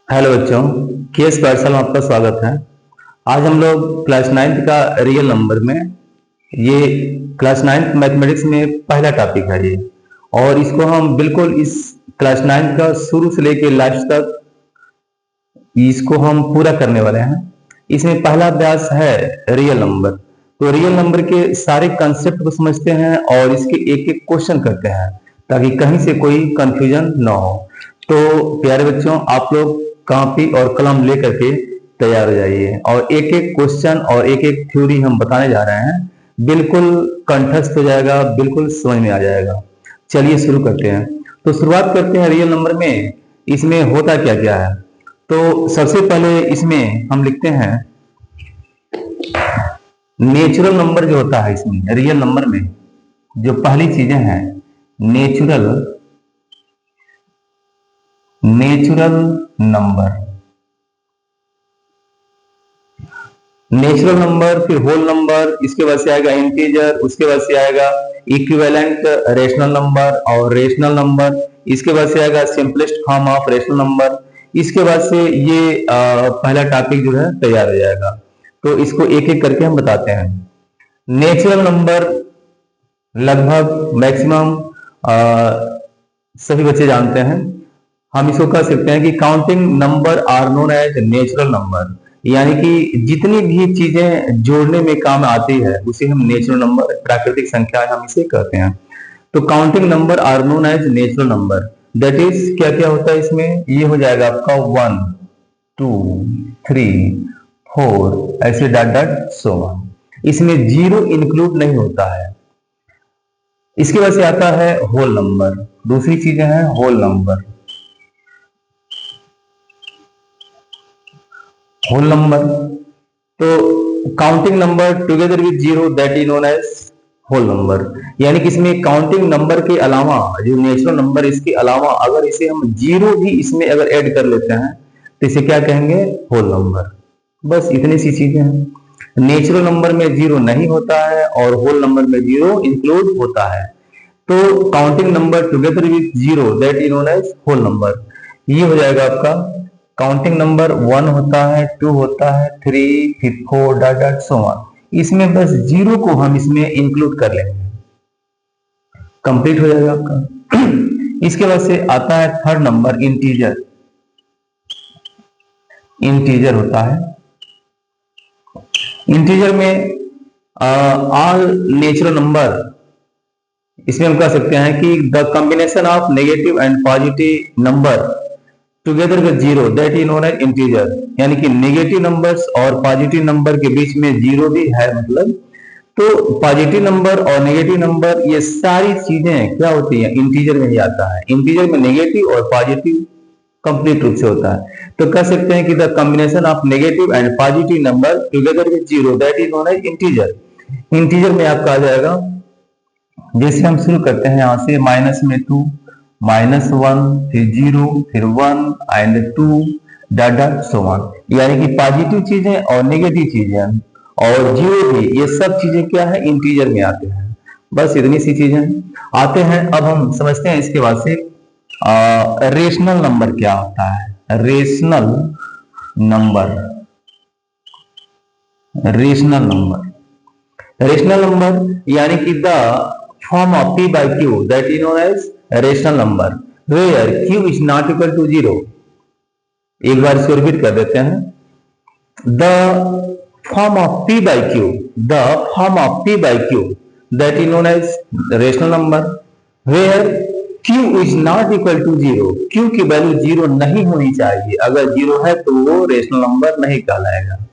Hello बच्चों, case पाठशाला में आपका स्वागत है। आज हम लोग क्लास नाइन्थ का रियल नंबर में ये क्लास नाइन्थ मैथमेटिक्स में पहला टॉपिक है ये, और इसको हम बिल्कुल इस क्लास नाइन्थ का शुरू से लेके लास्ट तक इसको हम पूरा करने वाले हैं। इसमें पहला अभ्यास है रियल नंबर। तो रियल नंबर के सारे कंसेप्ट को समझते हैं और इसके एक एक क्वेश्चन करते हैं ताकि कहीं से कोई कंफ्यूजन ना हो। तो प्यारे बच्चों, आप लोग कॉपी और कलम लेकर के तैयार हो जाइए और एक एक क्वेश्चन और एक एक थ्योरी हम बताने जा रहे हैं। बिल्कुल कंठस्थ हो जाएगा, बिल्कुल समझ में आ जाएगा। चलिए शुरू करते हैं। तो शुरुआत करते हैं रियल नंबर में। इसमें होता क्या क्या है। तो सबसे पहले इसमें हम लिखते हैं नेचुरल नंबर जो होता है। इसमें रियल नंबर में जो पहली चीजें हैं, नेचुरल नंबर, नेचुरल नंबर, फिर होल नंबर, इसके बाद से आएगा इंटीजर, उसके बाद से आएगा इक्विवेलेंट रेशनल नंबर और रेशनल नंबर, इसके बाद से आएगा simplest form of rational number. इसके बाद से ये पहला टॉपिक जो है तैयार हो जाएगा। तो इसको एक एक करके हम बताते हैं। नेचुरल नंबर लगभग मैक्सिमम सभी बच्चे जानते हैं। हम इसको कह सकते हैं कि counting number are known as natural number, यानी कि जितनी भी चीजें जोड़ने में काम आती है उसे हम नेचुरल नंबर, प्राकृतिक संख्या हम इसे कहते हैं। तो counting number are known as natural number. That is क्या क्या होता है इसमें, ये हो जाएगा आपका 1 2 3 4 ऐसे डॉट डॉट सो ऑन। इसमें जीरो इंक्लूड नहीं होता है। इसके बाद से आता है होल नंबर। दूसरी चीजें हैं होल नंबर। होल नंबर तो counting number together with zero, that is known as whole number. यानी कि इसमें काउंटिंग नंबर के अलावा जो नेचुरल नंबर, इसके अलावा अगर इसे हम जीरो भी इसमें अगर ऐड कर लेते हैं तो इसे क्या कहेंगे, होल नंबर। बस इतनी सी चीजें हैं। नेचुरल नंबर में जीरो नहीं होता है और होल नंबर में जीरो इंक्लूड होता है। तो counting number together with zero, that is known as whole number. ये हो जाएगा आपका काउंटिंग नंबर 1 होता है, 2 होता है, 3 फिर 4 डॉट डॉट सो ऑन। इसमें बस जीरो को हम इसमें इंक्लूड कर लेंगे, कंप्लीट हो जाएगा आपका। इसके बाद से आता है थर्ड नंबर इंटीजर। इंटीजर होता है, इंटीजर में ऑल नेचुरल नंबर, इसमें हम कह सकते हैं कि the combination of negative and positive number together with zero, that is known as integer. यानी कि नेगेटिव नंबर्स और पॉजिटिव नंबर के बीच में जीरो भी है, मतलब तो पॉजिटिव नंबर और नेगेटिव नंबर ये सारी चीजें क्या होती हैं, इंटीजर में ही आता है। इंटीजर में नेगेटिव और पॉजिटिव कंप्लीट रूप से होता है। तो कह सकते हैं कि the combination of negative and positive number together with zero, that is known as integer. Integer में आपका आ जाएगा, जैसे हम शुरू करते हैं यहां से माइनस में 2, -1 फिर 0 फिर 1 and 2 dot dot so on. यानी कि पॉजिटिव चीजें और नेगेटिव चीजें और जीरो भी, ये सब चीजें क्या है, इंटीजर में आते हैं। बस इतनी सी चीजें आते हैं। अब हम समझते हैं इसके बाद से रेशनल नंबर क्या होता है। Rational number, rational number, rational number यानी कि the form of p by q, that is known as rational number where q is not equal to 0। एक बार इसको रिपीट कर देते हैं। The form of p by q, the form of p by q, that is known as rational number where q is not equal to 0। q की value 0 नहीं होनी चाहिए, अगर 0 है तो वो रेशनल नंबर नहीं कहलाएगा।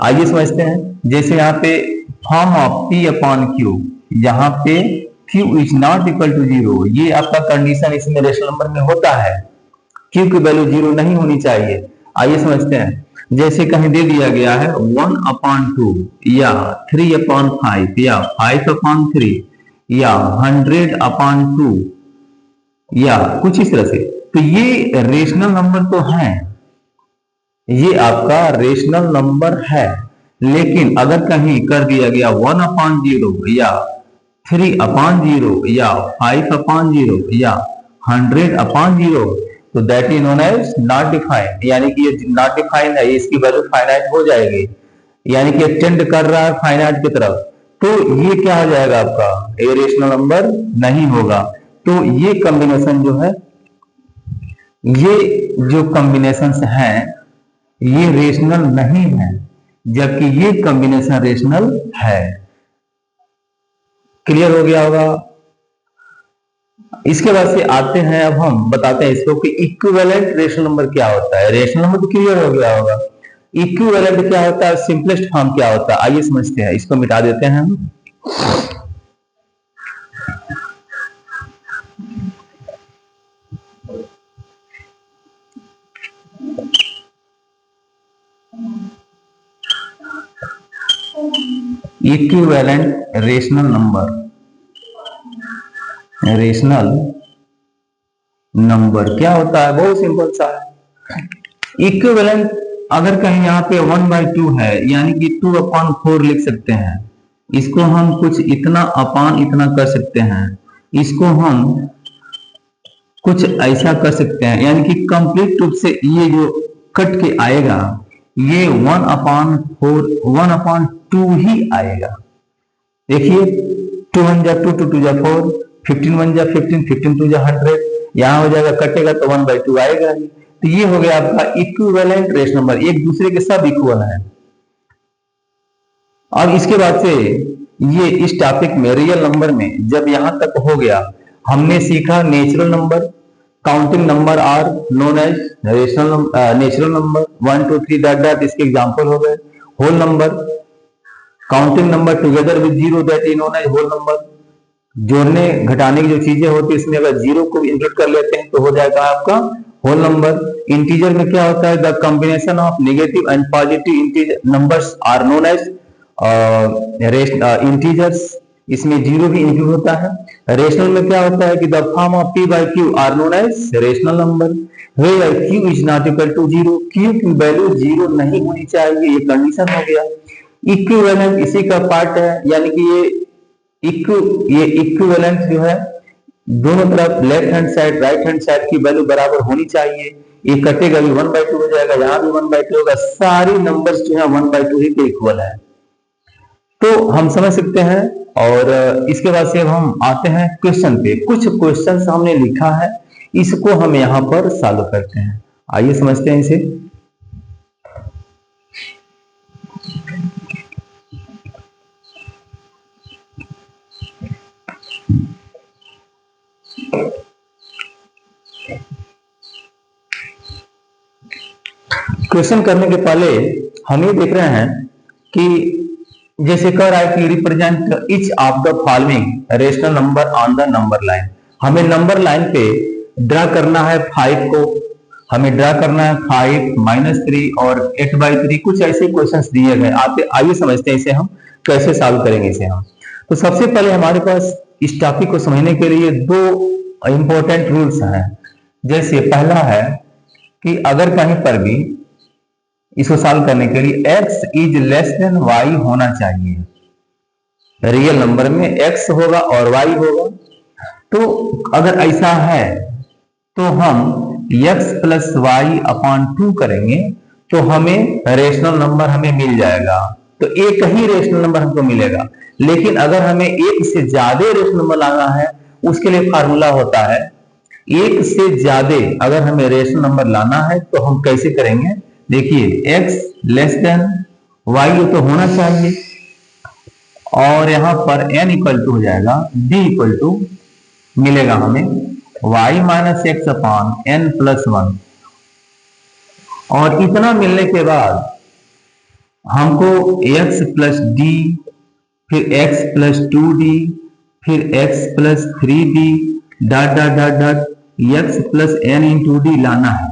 आइए समझते हैं। जैसे यहाँ पे form of p upon q, यहाँ पे q is not equal to 0, ये आपका कंडीशन इसमें रेशनल नंबर में होता है। q की वैल्यू 0 नहीं होनी चाहिए। आइए समझते हैं। जैसे कहीं दे दिया गया है 1/2 या 3/5 या 5/3 या 100/2 या कुछ इस तरह से, तो ये रेशनल नंबर तो है, ये आपका रेशनल नंबर है। लेकिन अगर कहीं कर दिया गया 1/0 या 3/0 या 5/0 या 100/0, तो that is known as not defined, यानी कि ये नॉट डिफाइंड है, इसकी वैल्यू फाइनाइट हो जाएगी, यानी कि टेंड कर रहा है फाइनाइट की तरफ, तो ये क्या हो जाएगा आपका, ये रेशनल नंबर नहीं होगा। तो ये कॉम्बिनेशन जो है, ये जो कॉम्बिनेशन है ये रेशनल नहीं है, जबकि ये कॉम्बिनेशन रेशनल है। क्लियर हो गया होगा। इसके बाद से आते हैं, अब हम बताते हैं इसको कि इक्विवेलेंट रेशनल नंबर क्या होता है। रेशनल नंबर तो क्लियर हो गया होगा, इक्विवेलेंट क्या होता है, सिंपलेस्ट फॉर्म क्या होता है, आइए समझते हैं। इसको मिटा देते हैं हम। Equivalent rational number, rational number क्या होता है, बहुत सिंपल सा है। इक्विवेलेंट अगर कहीं यहाँ पे 1/2 है, यानी कि 2/4 लिख सकते हैं, इसको हम कुछ इतना अपान इतना कर सकते हैं, इसको हम कुछ ऐसा कर सकते हैं, यानी कि कंप्लीट रूप से ये जो कट के आएगा ये 1/4 1/2 ही आएगा। देखिए 2 1 जा 2 2 2 जा 4, 15 1 जा 15, 15 2 जा 100, यहां हो जाएगा कटेगा तो 1/2 आएगा ही। तो ये हो गया आपका इक्विवेलेंट रेशनल नंबर, एक दूसरे के सब इक्वल है। अब इसके बाद से ये इस टॉपिक में रियल नंबर में जब यहां तक हो गया, हमने सीखा natural number, counting number are known as natural number 1 2 3 dot dot, इसके एग्जांपल हो गए। Whole number, counting number together with zero that is known as whole number. जोड़ने घटाने की जो चीजें होती है इसमें अगर जीरो को इंक्लूड कर लेते हैं तो हो जाएगा आपका होल नंबर। इंटीजर में क्या होता है, the combination of negative and positive numbers are known as integers, इसमें जीरो भी इंक्लूड होता है। रेशनल में क्या होता है कि the form of p by q are known as rational number, where q is not equal to zero, q की वैल्यू जीरो नहीं होनी चाहिए, ये कंडीशन हो गया। इक्विवेलेंट इसी का पार्ट है, यानी कि ये इक्विवेलेंट जो है दोनों तरफ left hand side right hand side की वैल्यू बराबर होनी चाहिए। ये कटेगा भी 1/2 हो जाएगा, यहां भी 1/2 होगा, सारी नंबर्स जो है 1/2 ही के इक्वल है। तो हम समझ सकते हैं। और इसके बाद से अब हम आते हैं क्वेश्चन पे। कुछ क्वेश्चन हमने लिखा है, इसको हम यहां पर सॉल्व करते हैं। आइए समझते हैं इसे। क्वेश्चन करने के पहले हम ये देख रहे हैं कि जैसे कह रहा है कि represent each of the following rational number on the number line. हमें नंबर लाइन पे ड्रा करना है 5 को, हमें ड्रा करना है 5 -3 और 8/3, कुछ ऐसे क्वेश्चंस दिए गए आते। आइए समझते हैं इसे हम कैसे सॉल्व करेंगे इसे हम। तो सबसे पहले हमारे पास इस टॉपिक को समझने के लिए दो इंपॉर्टेंट रूल्स हैं। जैसे पहला है कि अगर कहीं पर भी इसको सॉल्व करने के लिए x is less than y होना चाहिए। रियल नंबर में x होगा और y होगा। तो अगर ऐसा है तो हम x प्लस y/2 करेंगे तो हमें रेशनल नंबर हमें मिल जाएगा। तो एक ही रेशनल नंबर हमको मिलेगा। लेकिन अगर हमें एक से ज्यादा रेशनल नंबर लाना है, उसके लिए फार्मूला होता है एक से ज्यादा अगर हमें रेशनल नंबर लाना है तो हम कैसे करेंगे। देखिए x लेस देन y तो होना चाहिए और यहां पर n इक्वल टू हो जाएगा d इक्वल टू मिलेगा हमें y minus x upon n plus 1। और इतना मिलने के बाद हमको x प्लस डी, फिर x प्लस 2d, फिर x plus 3d dot dot dot dot x plus n into D लाना है।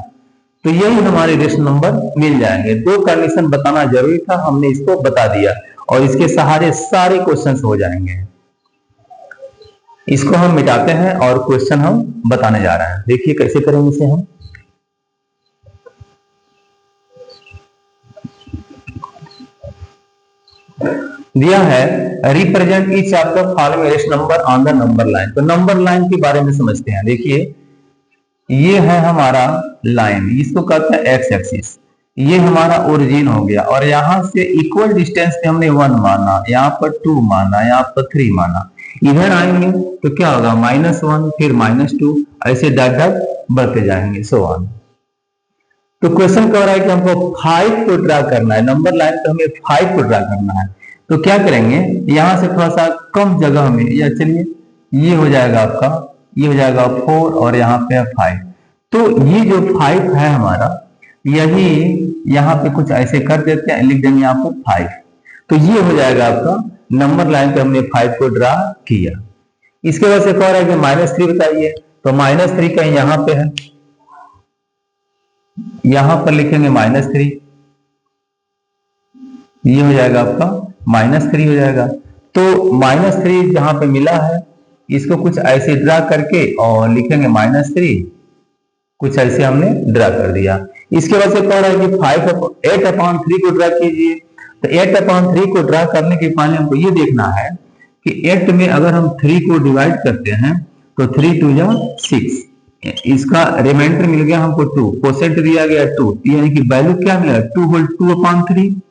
तो यही हमारे रेशनल नंबर मिल जाएंगे। दो कंडीशन बताना जरूरी था, हमने इसको बता दिया और इसके सहारे सारे क्वेश्चंस हो जाएंगे। इसको हम मिटाते हैं और क्वेश्चन हम बताने जा रहे हैं। देखिए कैसे करेंगे इसे हम। दिया है represent each of the following rational number on the number line. तो नंबर लाइन के बारे में समझते हैं। देखिए ये है हमारा लाइन, इसको कहते हैं एक्स एक्सिस। ये हमारा ओरिजिन हो गया और यहां से इक्वल डिस्टेंस पे हमने 1 माना, यहाँ पर 2 माना, यहाँ पर 3 माना। इधर आएंगे तो क्या होगा, -1 फिर -2, ऐसे डट डट बढ़ते जाएंगे सो ऑन। तो क्वेश्चन कह रहा है कि हमको 5 को ड्रा करना है, नंबर लाइन पे हमें 5 को ड्रा करना है। तो क्या करेंगे, यहां से थोड़ा सा कम जगह में, या चलिए ये हो जाएगा आपका, ये हो जाएगा 4 और यहाँ पे है 5। तो ये जो 5 है हमारा, यही यहाँ पे कुछ ऐसे कर देते हैं, लिख देंगे यहाँ पर 5। तो ये हो जाएगा आपका नंबर लाइन पे हमने 5 को ड्रा किया। इसके बाद से कह रहा है कि -3 बताइए, तो -3 कहीं यहाँ पे है, यहां पर लिखेंगे -3, ये हो जाएगा आपका -3 हो जाएगा। तो -3 जहां पे मिला है, इसको कुछ ऐसे ड्रा करके और लिखेंगे -3, कुछ ऐसे हमने ड्रा कर दिया। इसके बाद से कह रहा है कि 8/3 को ड्रा कीजिए। तो 8/3 को ड्रा करने के पहले हमको ये देखना है कि 8 में अगर हम 3 को डिवाइड करते हैं तो 3 2 जा 6, इसका रिमाइंडर मिल गया हमको 2, कोसेंट दिया गया 2, यानी कि वैल्यू क्या मिला, 2/3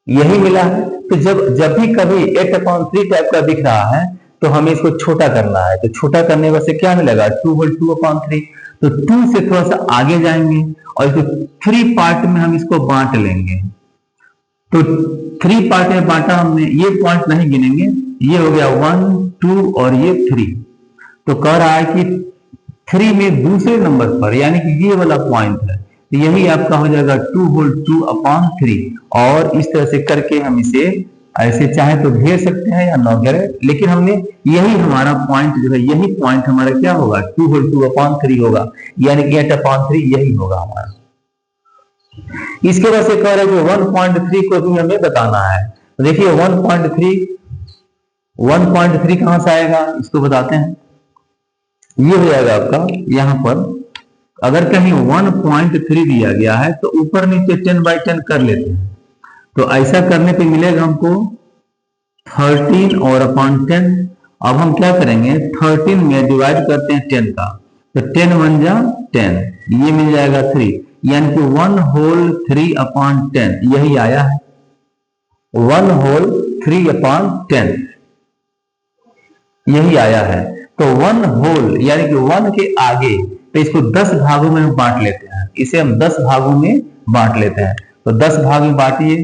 यही मिला है। तो जब भी कभी 8/3 टाइप का दिख रहा है तो हमें इसको छोटा करना है। तो छोटा करने वैसे क्या मिलेगा, 2/3। तो 2 से थोड़ा सा आगे जाएंगे और इसको 3 पार्ट में हम इसको बांट लेंगे। तो 3 पार्ट में बांटा हमने, ये पॉइंट नहीं गिनेंगे, ये हो गया 1 2 और ये 3। तो कह रहा है कि 3 में दूसरे नंबर पर, यानी कि ये वाला पॉइंट है, तो यही आपका हो जाएगा 2/3। और इस तरह से करके हम इसे ऐसे चाहे तो घेर सकते हैं या न घेरे, लेकिन हमने यही हमारा पॉइंट जो है, यही पॉइंट हमारा क्या होगा, 2/3 होगा, यानी कि 8/3 यही होगा हमारा। इसके बाद से कह रहे हैं कि 1.3 को भी हमें बताना है। तो देखिए 1.3 कहां से आएगा, इसको बताते हैं। ये हो जाएगा आपका, यहां पर अगर कहीं 1.3 दिया गया है तो ऊपर नीचे 10/10 कर लेते हैं। तो ऐसा करने पे मिलेगा हमको 13 और अपॉन 10। अब हम क्या करेंगे, 13 में डिवाइड करते हैं 10 का, तो 10 1 जा 10, ये मिल जाएगा 3, यानी कि 1/3/10 यही आया है, 1/3/10 यही आया है। तो 1 होल यानी कि 1 के आगे, तो इसको 10 भागों में हम बांट लेते हैं, इसे हम 10 भागों में बांट लेते हैं। तो 10 भाग में बांटिए,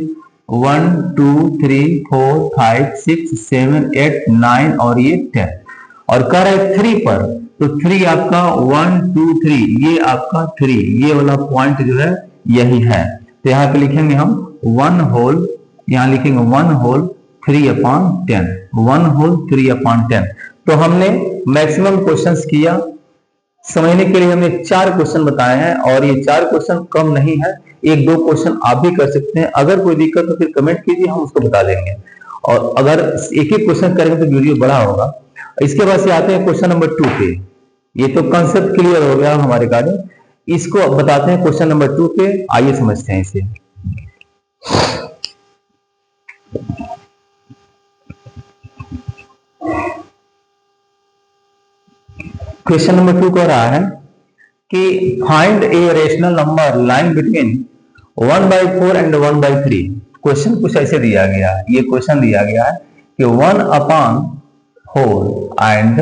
1 2 3 4 5 6 7 8 9 और ये 10। और कह रहा है 3 पर, तो 3 आपका 1 2 3, ये आपका 3, ये वाला पॉइंट जो है यही है। तो यहाँ पे लिखेंगे हम 1 होल, यहाँ लिखेंगे 1/3/10, 1/3/10। तो हमने मैक्सिमम क्वेश्चंस किया, समझने के लिए हमने 4 क्वेश्चन बताए हैं, और ये 4 क्वेश्चन कम नहीं है, 1-2 क्वेश्चन आप भी कर सकते हैं। अगर कोई दिक्कत हो फिर कमेंट कीजिए, हम उसको बता देंगे। और अगर एक एक क्वेश्चन करेंगे तो वीडियो बड़ा होगा। इसके बाद से आते हैं क्वेश्चन नंबर 2 पे। ये तो कंसेप्ट क्लियर हो गया हमारे रिगार्डिंग, इसको अब बताते हैं क्वेश्चन नंबर 2 पे। आइए समझते हैं इसे। क्वेश्चन नंबर 2 कह रहा है कि find a rational number line between 1/4 and 1/3। Question कुछ ऐसे दिया गया है, ये क्वेश्चन दिया गया है कि 1/4 एंड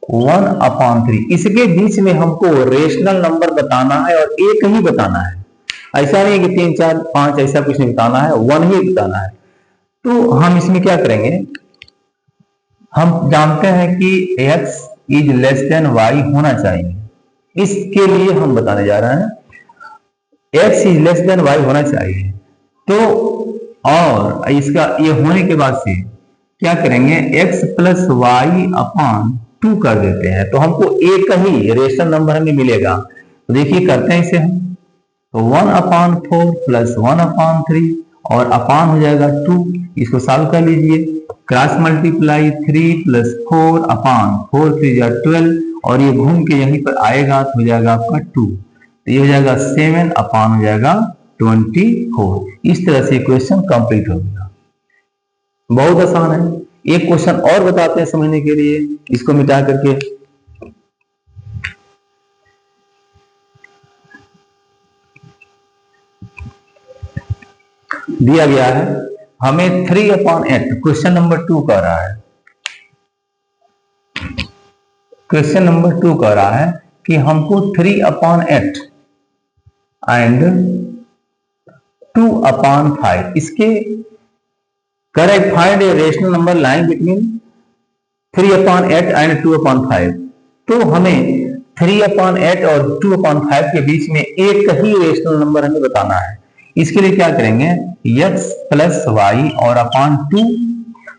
1/3, इसके बीच में हमको रेशनल नंबर बताना है और एक ही बताना है। ऐसा नहीं कि 3 4 5 ऐसा कुछ नहीं बताना है, 1 ही बताना है। तो हम इसमें क्या करेंगे, हम जानते हैं कि x is less than y होना चाहिए, इसके लिए हम बताने जा रहे हैं x is less than y होना चाहिए। तो और इसका ये होने के बाद से क्या करेंगे, x + y/2 कर देते हैं, तो हमको एक ही रेशनल नंबर हमें मिलेगा। तो देखिए करते हैं इसे हम, तो 1/4 + 1/3 और अपान हो जाएगा 2, इसको सॉल्व कर लीजिए, क्रॉस मल्टीप्लाई 3 + 4/4 3 = 12, और ये घूम के यहीं पर आएगा तो हो जाएगा आपका 2, तो ये हो जाएगा 7 अपान हो जाएगा 24। इस तरह से क्वेश्चन कंप्लीट हो गया। बहुत आसान है। एक क्वेश्चन और बताते हैं समझने के लिए, इसको मिटा करके। दिया गया है हमें 3/8, क्वेश्चन नंबर 2 कह रहा है, क्वेश्चन नंबर 2 कह रहा है कि हमको 3/8 एंड 2/5 इसके correct find a rational number lying between 3/8 and 2/5। तो हमें 3/8 और 2/5 के बीच में एक ही रेशनल नंबर हमें बताना है। इसके लिए क्या करेंगे, x प्लस वाई और अपॉन 2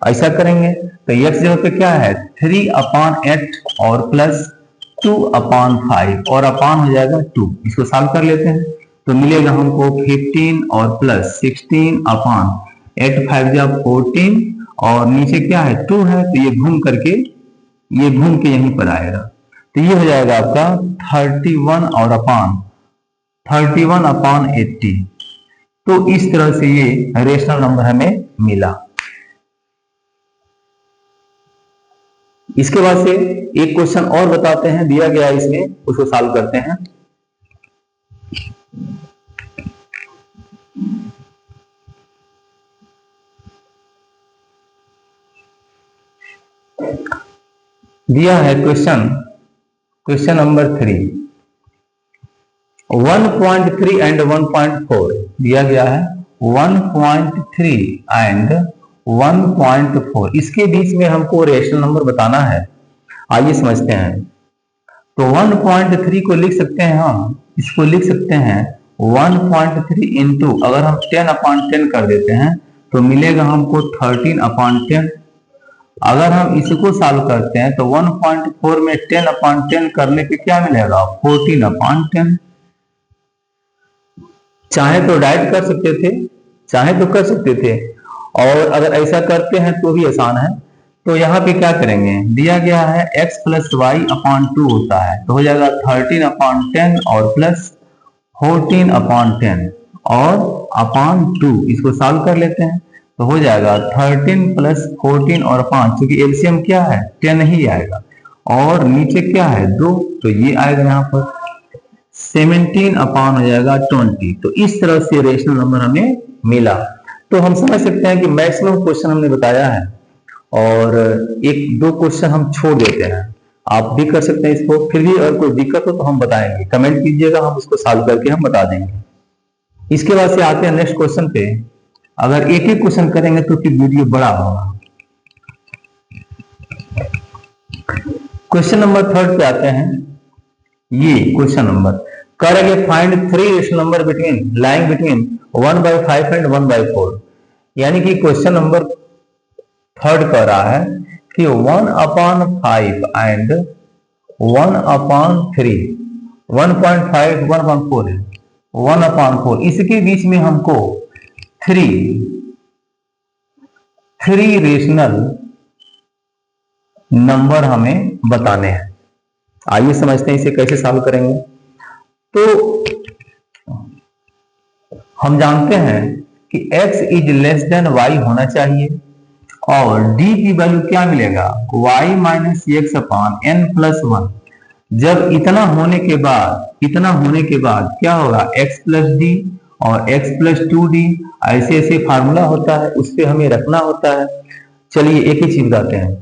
ऐसा करेंगे। तो x जगह पे क्या है 3/8 और प्लस 2/5 और अपॉन हो जाएगा 2। इसको सॉल्व कर लेते हैं तो मिलेगा हमको 15 और प्लस 16/8 5 जा 14 और नीचे क्या है 2 है तो ये घूम के यहीं पर आएगा। तो ये हो जाएगा आपका 31/80। तो इस तरह से ये रेशनल नंबर हमें मिला। इसके बाद से एक क्वेश्चन और बताते हैं, दिया गया इसमें, उसको सॉल्व करते हैं। दिया है क्वेश्चन नंबर 3, 1.3 एंड 1.4 दिया गया है 1.3 एंड 1.4 इसके बीच में हमको रेशनल नंबर बताना है। आइए समझते हैं। तो 1.3 को लिख सकते हैं हम, इसको लिख सकते हैं 1.3 इंटू, अगर हम 10/10 कर देते हैं तो मिलेगा हमको 13/10। अगर हम इसको सॉल्व करते हैं तो 1.4 में 10/10 करने पे क्या मिलेगा 14/10। चाहे तो डायरेक्ट कर सकते थे, चाहे तो कर सकते थे, और अगर ऐसा करते हैं तो भी आसान है। तो यहाँ पे क्या करेंगे, दिया गया है x प्लस वाई अपॉन 2 होता है तो हो जाएगा 13/10 और प्लस 14/10 और अपॉन 2। इसको सॉल्व कर लेते हैं तो हो जाएगा 13 प्लस 14 और 5, क्योंकि एलसीएम क्या है 10 ही आएगा, और नीचे क्या है 2 तो ये आएगा यहाँ पर 17 हो जाएगा 20। तो इस तरह से रेशनल नंबर हमें मिला। तो हम समझ सकते हैं कि मैक्सिमम क्वेश्चन हमने बताया है और 1-2 क्वेश्चन हम छोड़ देते हैं। आप भी कर सकते हैं इसको, फिर भी अगर कोई दिक्कत हो तो हम बताएंगे, कमेंट कीजिएगा, हम उसको सॉल्व करके हम बता देंगे। इसके बाद से आते हैं नेक्स्ट क्वेश्चन पे। अगर एक एक क्वेश्चन करेंगे तो फिर वीडियो बड़ा होगा। क्वेश्चन नंबर 3 पे आते हैं। ये क्वेश्चन नंबर करेंगे find 3 rational number lying between 1/5 and 1/4। यानी कि क्वेश्चन नंबर 3 कह रहा है कि 1/5 एंड 1/3, 1.5 1/4 है, 1/4 इसके बीच में हमको 3 रेशनल नंबर हमें बताने हैं। आइए समझते हैं इसे कैसे सॉल्व करेंगे। तो हम जानते हैं कि x is less than y होना चाहिए और d की वैल्यू क्या मिलेगा y minus x upon n plus 1। जब इतना होने के बाद क्या होगा x प्लस d और x प्लस 2d, ऐसे फार्मूला होता है, उस पर हमें रखना होता है। चलिए एक ही चीज बताते हैं।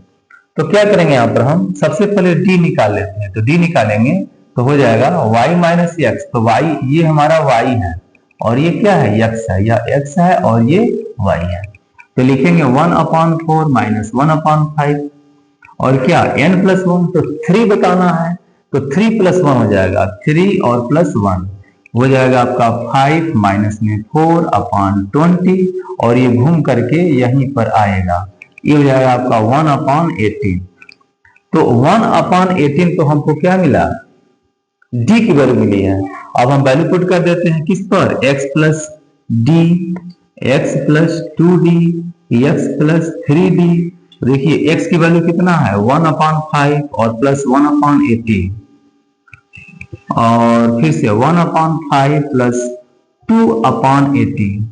तो क्या करेंगे यहाँ पर हम सबसे पहले d निकाल लेते हैं। तो d निकालेंगे तो हो जाएगा y माइनस x। तो y ये हमारा y है और ये क्या है x है, या x है और ये y है। तो लिखेंगे 1/4 माइनस 1/5 और क्या n प्लस 1, तो 3 बताना है तो 3 प्लस 1 हो जाएगा 3 और प्लस 1 हो जाएगा आपका 5 माइनस में 4/20 और ये घूम करके यहीं पर आएगा, ये हो जाएगा आपका 1/18। तो 1/18 तो हमको क्या मिला d की वैल्यू मिली है। अब हम वैल्यू पुट कर देते हैं किस पर x plus d, x plus 2d, x plus 3d। देखिए x की वैल्यू कितना है 1/5 और प्लस 1/18 और फिर से 1/5 प्लस 2/18,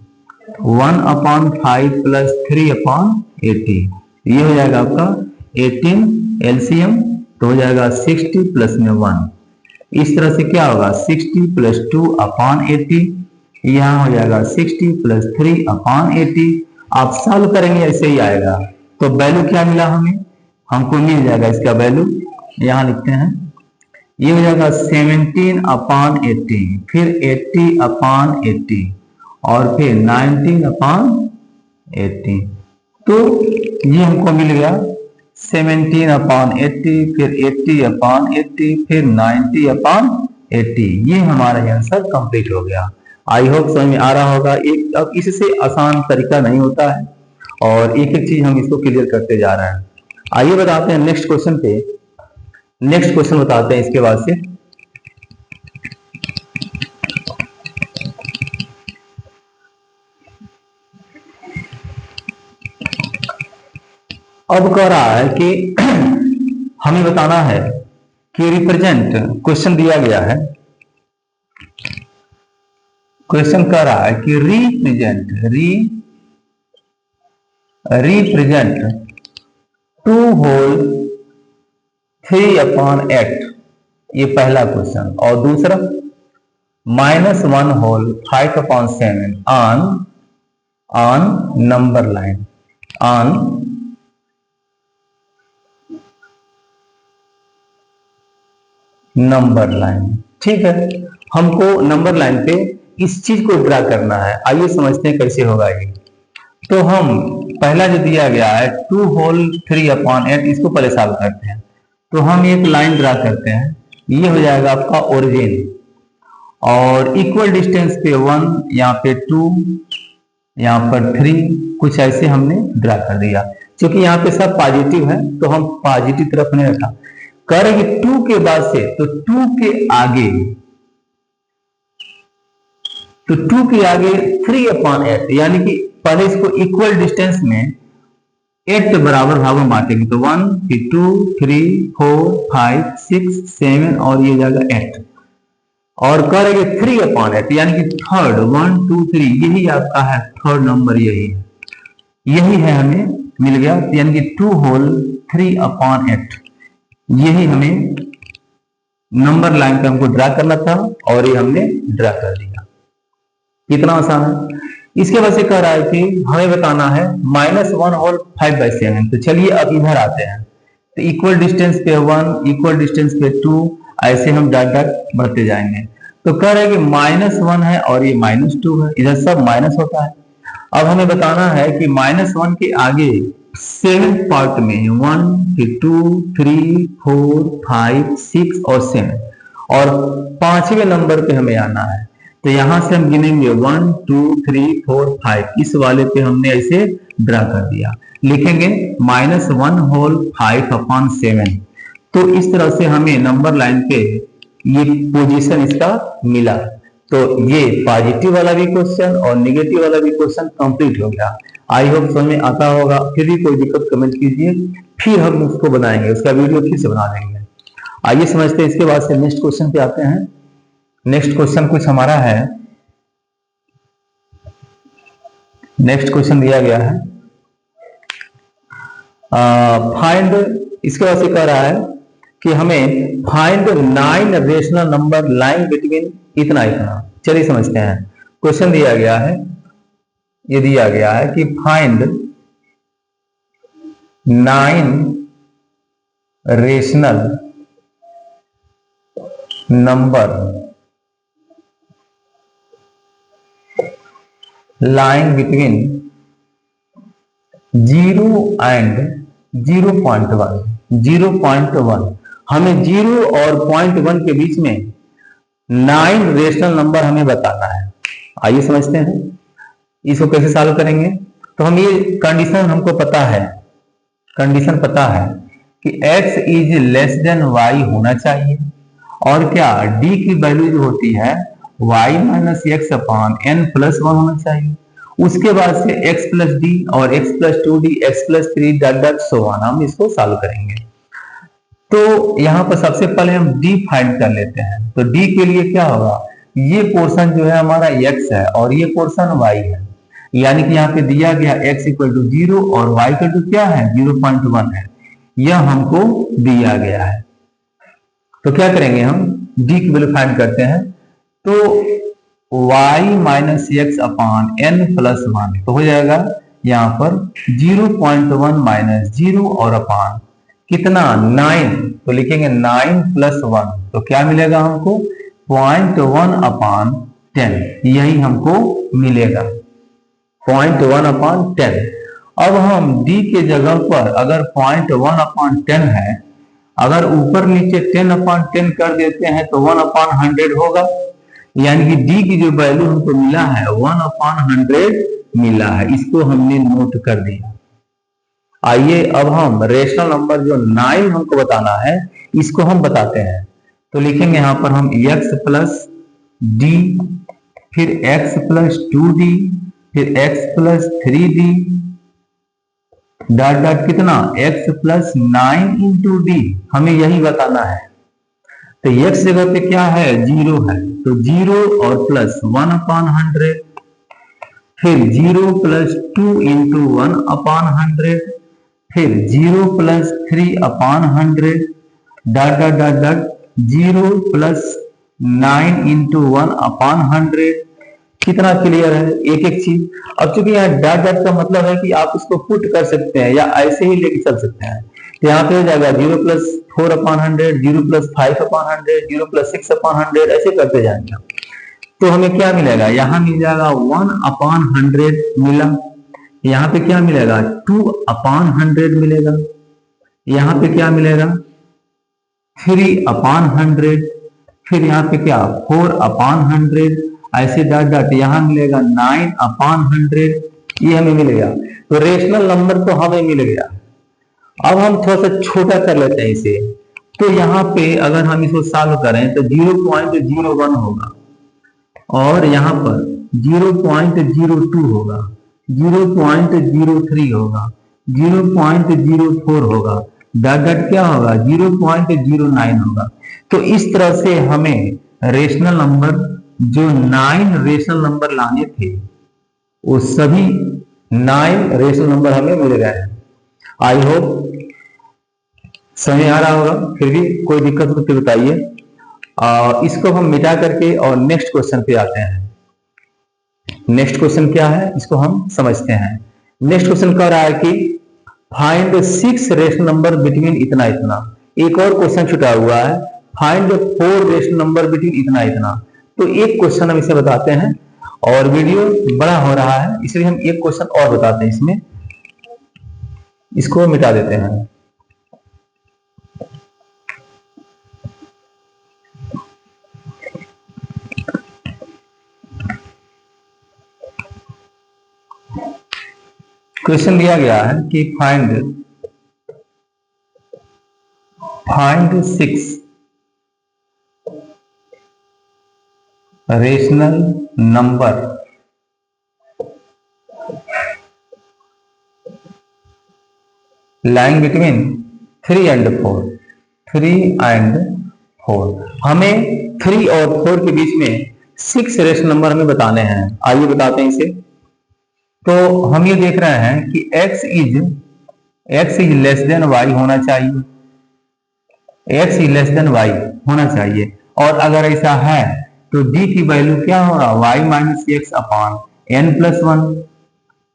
1/5 प्लस 3/18, ये हो जाएगा आपका 18 एलसीएम तो हो जाएगा 60 प्लस में 1। इस तरह से क्या होगा 60 प्लस 2/80 यहाँ हो जाएगा 60 प्लस 3 अपॉन 80। आप सॉल्व करेंगे ऐसे ही आएगा। तो वैल्यू क्या मिला हमें, हमको मिल जाएगा इसका वैल्यू, यहाँ लिखते हैं, ये हो जाएगा 17 अपॉन 80, फिर 80 अपॉन 80 और फिर 19 अपॉन 80। तो ये हमको मिल गया 17 अपॉन 80, फिर 80 अपॉन 80, फिर 90 अपॉन 80। ये हमारा आंसर कंप्लीट हो गया। आई होप समझ में आ रहा होगा। एक अब इससे आसान तरीका नहीं होता है और एक एक चीज हम इसको क्लियर करते जा रहे हैं। आइए बताते हैं नेक्स्ट क्वेश्चन पे, नेक्स्ट क्वेश्चन बताते हैं इसके बाद से। अब कह रहा है कि हमें बताना है कि रिप्रेजेंट, क्वेश्चन दिया गया है, क्वेश्चन कह रहा है कि रिप्रेजेंट 2 होल 3 अपॉन 8, ये पहला क्वेश्चन। और दूसरा -1 whole 5 upon 7 on number line, on number line. ठीक है, हमको नंबर लाइन पे इस चीज को ड्रा करना है। आइए समझते हैं कैसे होगा ये। तो हम पहला जो दिया गया है 2 होल 3 अपॉन 8, इसको पहले सॉल्व करते हैं। तो हम एक लाइन ड्रा करते हैं, ये हो जाएगा आपका ओरिजिन, और इक्वल डिस्टेंस पे 1, यहाँ पे 2, यहाँ पर 3, कुछ ऐसे हमने ड्रा कर दिया। क्योंकि यहाँ पे सब पॉजिटिव है तो हम पॉजिटिव तरफ नहीं रखा। कह रहे कि 2 के बाद से, तो 2 के आगे, तो 2 के आगे 3 अपॉन 8, यानी कि पहले इसको इक्वल डिस्टेंस में 8 के बराबर भागों में बांटेंगे। तो 1, फिर 2, 3, 4, 5, 6, 7 और ये जाएगा 8। और कह रहे कि 3 अपॉन 8, यानी कि थर्ड, 1, 2, 3, यही आपका है थर्ड नंबर, यही है, यही है, हमें मिल गया। यानी कि 2 होल 3 अपॉन 8, यही हमें नंबर लाइन पे हमको ड्रा करना था और ये हमने ड्रा कर दिया। कितना आसान है। इसके बाद से कह रहा है कि हमें बताना है -1 होल 5/7। तो चलिए अब इधर आते हैं। तो इक्वल डिस्टेंस पे 1, इक्वल डिस्टेंस पे 2, ऐसे हम डॉट डॉट बढ़ते जाएंगे। तो कह रहे हैं कि -1 है और ये -2 है, इधर सब माइनस होता है। अब हमें बताना है कि -1 के आगे 7 पार्ट में 1, फिर 2, 3, 4, 5, 6 और 7, और 5वें नंबर पे हमें आना है। तो यहां से हम गिनेंगे 1, 2, 3, 4, 5, इस वाले पे हमने ऐसे ड्रा कर दिया। लिखेंगे -1 होल 5 अपॉन 7। तो इस तरह से हमें नंबर लाइन पे ये पोजीशन इसका मिला। तो ये पॉजिटिव वाला भी क्वेश्चन और नेगेटिव वाला भी क्वेश्चन कंप्लीट हो गया। आई होप समझ में आता होगा। फिर भी कोई दिक्कत कमेंट कीजिए, फिर हम उसको बनाएंगे, उसका वीडियो फिर से बना देंगे। आइए समझते हैं। इसके बाद से नेक्स्ट क्वेश्चन पे आते हैं। नेक्स्ट क्वेश्चन कुछ हमारा है, नेक्स्ट क्वेश्चन दिया गया है फाइंड, इसके बाद से कह रहा है कि हमें find 9 rational number lying between इतना इतना। चलिए समझते हैं। क्वेश्चन दिया गया है, ये दिया गया है कि find 9 rational number lying between 0 and 0.1। 0.1, हमें 0 और 0.1 के बीच में 9 रेशनल नंबर हमें बताना है। आइए समझते हैं इसको कैसे सॉल्व करेंगे। तो हम ये कंडीशन हमको पता है, कंडीशन पता है कि x is less than y होना चाहिए, और क्या d की वैल्यू जो होती है y minus x upon n plus 1 होना चाहिए। उसके बाद से x प्लस डी और x plus 2d, x plus 3 dot dot so on, हम इसको सॉल्व करेंगे। तो यहाँ पर सबसे पहले हम d फाइंड कर लेते हैं। तो d के लिए क्या होगा, ये पोर्शन जो है हमारा x है और ये पोर्शन y है, यानी कि यहाँ पे दिया गया x इक्वल टू 0 और y इक्वल टू क्या है 0.1 है, यह हमको दिया गया है। तो क्या करेंगे हम d की वैल्यू फाइंड करते हैं। तो y माइनस एक्स अपान एन प्लस वन, तो हो जाएगा यहाँ पर 0.1 माइनस 0 और अपान कितना 9, तो लिखेंगे 9 प्लस 1, तो क्या मिलेगा हमको 0.1 अपान 10, यही हमको मिलेगा 0.1 अपान 10। अब हम d के जगह पर अगर 0.1 अपान 10 है, अगर ऊपर नीचे 10 अपान 10 कर देते हैं तो 1 अपान 100 होगा, यानी कि d की जो वैल्यू हमको मिला है 1 अपान 100 मिला है, इसको हमने नोट कर दिया। आइए अब हम रेशनल नंबर जो 9 हमको बताना है इसको हम बताते हैं, तो लिखेंगे यहां पर हम x प्लस डी, फिर x प्लस 2d, फिर x plus 3d, dot dot कितना x प्लस 9 इंटू डी, हमें यही बताना है। तो x जगह पे क्या है 0 है, तो 0 और प्लस 1 अपान 100, फिर 0 प्लस 2 इंटू 1 अपान 100, फिर 0 प्लस 3 अपान 100, dot dot dot dot 0 plus 9 into 1 अपान 100। कितना क्लियर है एक एक चीज। अब चूंकि यहाँ डॉट डॉट का मतलब है कि आप इसको पुट कर सकते हैं या ऐसे ही लेके चल सकते हैं, तो यहाँ पे हो जाएगा 0 प्लस 4 अपान 100, 0 प्लस 5 अपान 100, 0 प्लस 6 अपान 100, ऐसे करते जाएंगे। तो हमें क्या मिलेगा, यहाँ मिल जाएगा 1 अपान 100 मिला, यहाँ पे क्या मिलेगा 2 अपान 100 मिलेगा, यहाँ पे क्या मिलेगा 3 अपान 100, फिर यहाँ पे क्या 4 अपान 100, ऐसे डॉट डॉट यहाँ मिलेगा 9 अपान 100, ये हमें मिलेगा। तो रेशनल नंबर तो हमें मिल गया। अब हम थोड़ा सा छोटा कर लेते हैं इसे, तो यहाँ पे अगर हम इसको सॉल्व करें तो 0.01 होगा, और यहाँ पर 0.02 होगा, 0.03 होगा, 0.04 होगा, डॉट डॉट क्या होगा 0.09 होगा। तो इस तरह से हमें रेशनल नंबर जो 9 रेशनल नंबर लाने थे वो सभी 9 रेशनल नंबर हमें मिल गए हैं। आई होप समझ आ रहा होगा, फिर भी कोई दिक्कत हो तो बताइए। इसको हम मिटा करके और नेक्स्ट क्वेश्चन पे आते हैं। नेक्स्ट क्वेश्चन क्या है इसको हम समझते हैं। नेक्स्ट क्वेश्चन कह रहा है कि फाइंड 6 रेशनल नंबर बिटवीन इतना इतना। एक और क्वेश्चन छुटा हुआ है, फाइंड 4 रेशनल नंबर बिटवीन इतना इतना। तो एक क्वेश्चन हम इसे बताते हैं, और वीडियो बड़ा हो रहा है इसलिए हम एक क्वेश्चन और बताते हैं इसमें, इसको मिटा देते हैं। क्वेश्चन दिया गया है कि find 6 rational number line between 3 and 4। 3 and 4, हमें 3 और 4 के बीच में 6 रेशनल नंबर हमें बताने हैं। आइए बताते हैं इसे। तो हम ये देख रहे हैं कि x is less than y होना चाहिए, x is less than y होना चाहिए, और अगर ऐसा है तो d की वैल्यू क्या होगा y माइनस एक्स अपान एन प्लस 1।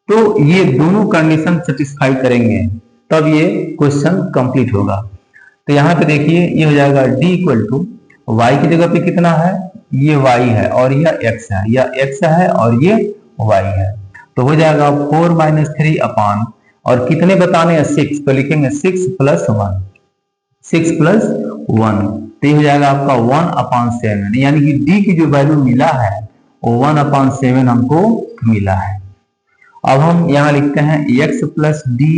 तो ये दोनों कंडीशन सेटिस्फाई करेंगे तब ये क्वेश्चन कंप्लीट होगा। तो यहाँ पे देखिए ये हो जाएगा d इक्वल टू y की जगह पे कितना है, ये y है और यह x है, यह x है और ये y है, तो हो जाएगा 4 माइनस 3 अपान, और कितने बताने हैं 6, तो लिखेंगे 6 प्लस 1, 6 प्लस 1, तो ये हो जाएगा आपका 1 अपान 7, यानी कि d की जो वैल्यू मिला है वो 1 अपान 7 हमको मिला है। अब हम यहाँ लिखते हैं x प्लस डी,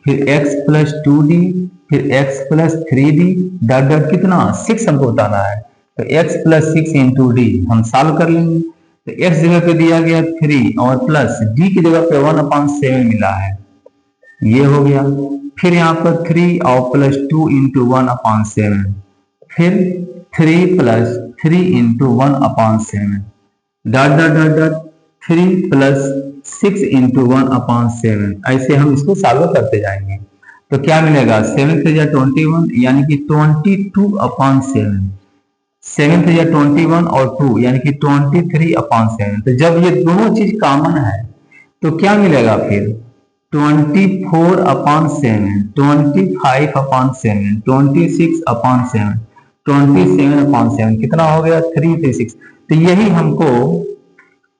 फिर x प्लस 2d, फिर x plus 3d, dot dot कितना 6 हमको बताना है, तो x प्लस 6 इंटू डी हम सॉल्व कर लेंगे। तो x जगह पे दिया गया 3 और प्लस d की जगह पे 1 अपान 7 मिला है, ये हो गया। फिर यहाँ पर 3 और प्लस 2 इंटू 1 अपान 7, फिर 3 प्लस 3 इंटू 1 अपान 7, dot dot dot dot 3 plus 6 into 1 अपान 7, ऐसे हम इसको सॉल्व करते जाएंगे। तो क्या मिलेगा 7 से 21, यानी कि 22 अपान 7, 7 3 21 और 2 यानी कि 23/7। तो जब ये दोनों चीज कॉमन है तो क्या मिलेगा फिर? 24/7, 25/7, 26/7, 27/7 कितना हो गया? 336। तो यही हमको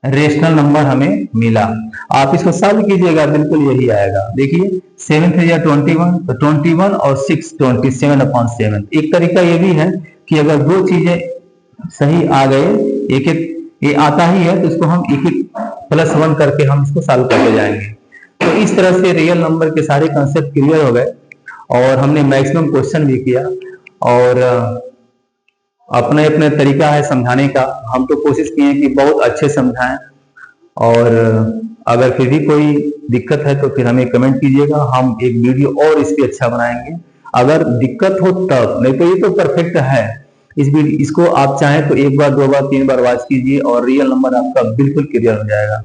रेशनल नंबर हमें मिला। आप इसको सॉल्व कीजिएगा, बिल्कुल यही आएगा। देखिए 7 3 21, तो 21 और 6 27/7। एक तरीका ये भी है कि अगर दो चीजें सही आ गए, एक एक ये आता ही है, तो इसको हम एक एक +1 करके हम इसको सॉल्व करते जाएंगे। तो इस तरह से रियल नंबर के सारे कंसेप्ट क्लियर हो गए और हमने मैक्सिमम क्वेश्चन भी किया और अपने अपने तरीका है समझाने का। हम तो कोशिश किए कि बहुत अच्छे समझाएं और अगर फिर भी कोई दिक्कत है तो फिर हमें कमेंट कीजिएगा, हम एक वीडियो और इससे अच्छा बनाएंगे। अगर दिक्कत हो तब, नहीं तो ये तो परफेक्ट है। इसको आप चाहें तो एक बार, दो बार, तीन बार वॉच कीजिए और रियल नंबर आपका बिल्कुल क्लियर हो जाएगा।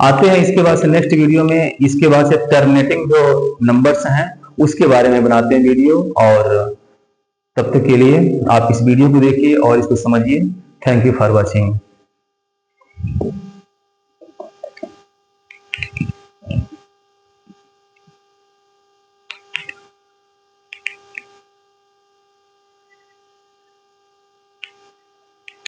आते हैं इसके बाद से नेक्स्ट वीडियो में, इसके बाद से टर्मिनेटिंग जो नंबर्स हैं उसके बारे में बनाते हैं वीडियो। और तब तक के लिए आप इस वीडियो को देखिए और इसको समझिए। Thank you for watching.